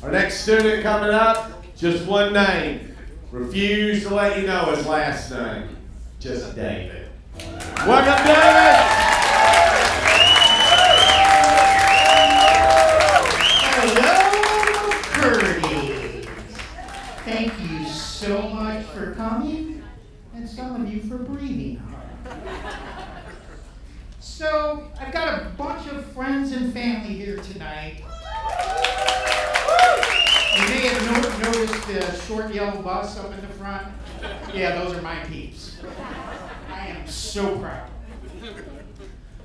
Our next student coming up, just one name. Refuse to let you know his last name. Just David. Welcome, David! Hello, McCurdy's. Thank you so much for coming, and some of you for breathing hard. So, I've got a bunch of friends and family here tonight. You may have noticed the short yellow bus up in the front. Yeah, those are my peeps. I am so proud.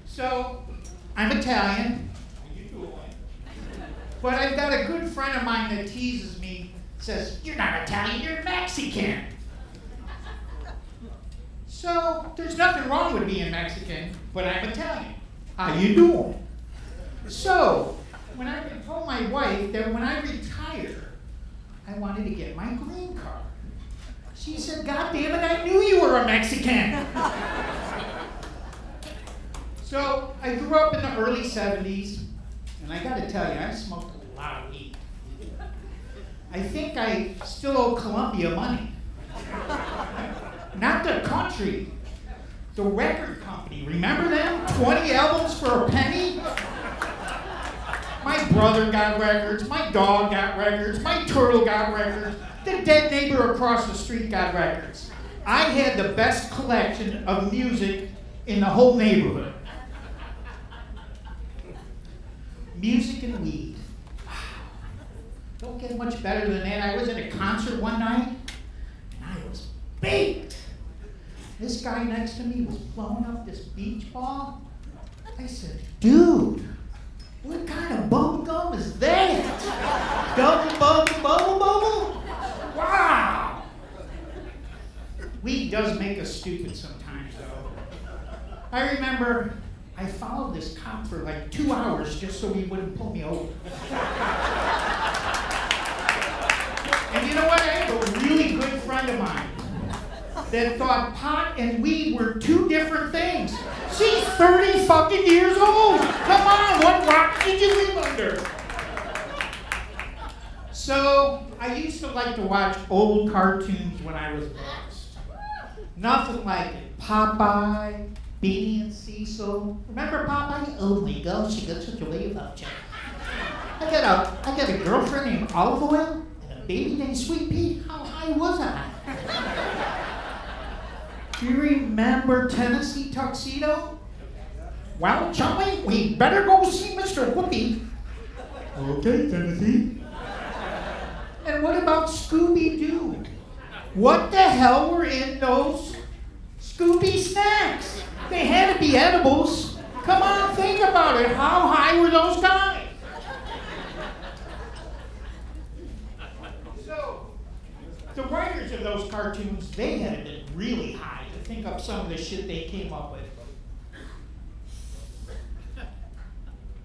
So, I'm Italian. How you doing? But I've got a good friend of mine that teases me, says, "You're not Italian, you're Mexican." So, there's nothing wrong with being Mexican, but I'm Italian. How you doing? So, when I told my wife that when I retire, I wanted to get my green card. She said, "God damn it, I knew you were a Mexican." So I grew up in the early 70s, and I gotta tell you, I smoked a lot of weed. I think I still owe Columbia money. Not the country, the record company. Remember them? 20 albums for a penny? My brother got records, my dog got records, my turtle got records, the dead neighbor across the street got records. I had the best collection of music in the whole neighborhood. Music and weed. Wow. Don't get much better than that. I was at a concert one night, and I was baked. This guy next to me was blowing up this beach ball. I said, "Dude, what kind of bubble gum is that? Double bubble, bubble, bubble? Wow!" Weed does make us stupid sometimes, though. I remember I followed this cop for like 2 hours just so he wouldn't pull me over. And you know what? I have a really good friend of mine that thought pot and weed were two different things. She's 30 fucking years old. Come on, what rock did you live under? So, I used to like to watch old cartoons when I was lost. Nothing like it. Popeye, Beanie and Cecil. Remember Popeye? Oh my gosh, she got such a way about you. I got a girlfriend named Olive Oil and a baby named Sweet Pea. How high was I? Do you remember Tennessee Tuxedo? Well, Charlie, we better go see Mr. Whoopi. Okay, Tennessee. And what about Scooby-Doo? What the hell were in those Scooby snacks? They had to be edibles. Come on, think about it. How high were those guys? So, the writers of those cartoons, they had to be really high to think up some of the shit they came up with.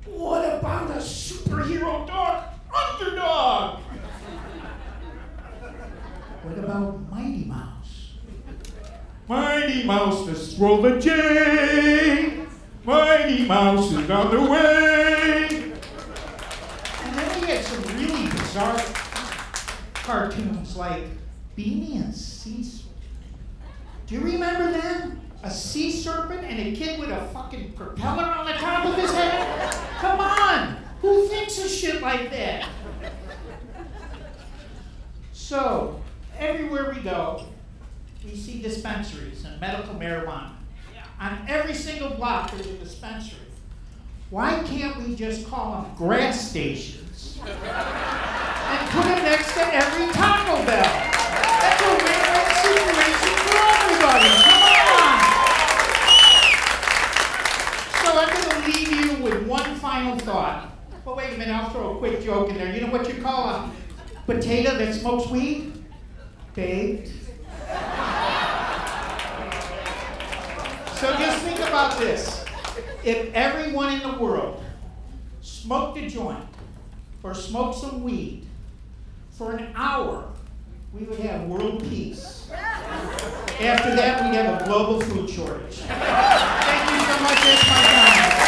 What about a superhero dog, Underdog? What about Mighty Mouse? Mighty Mouse, let's roll the J. Mighty Mouse is on the way. And then we had some really bizarre cartoons like Beanie and Cecil. Do you remember them? A sea serpent and a kid with a fucking propeller on the top of his head? Come on! Who thinks of shit like that? So, everywhere we go, we see dispensaries and medical marijuana. On every single block, there's a dispensary. Why can't we just call them grass stations and put them next to every Taco Bell? That's a win-win situation for everybody. Come on! So I'm going to leave you with one final thought. But wait a minute, I'll throw a quick joke in there. You know what you call a potato that smokes weed? Baked. So just think about this. If everyone in the world smoked a joint or smoked some weed for an hour, we would have world peace. After that, we'd have a global food shortage. Thank you so much. That's my time.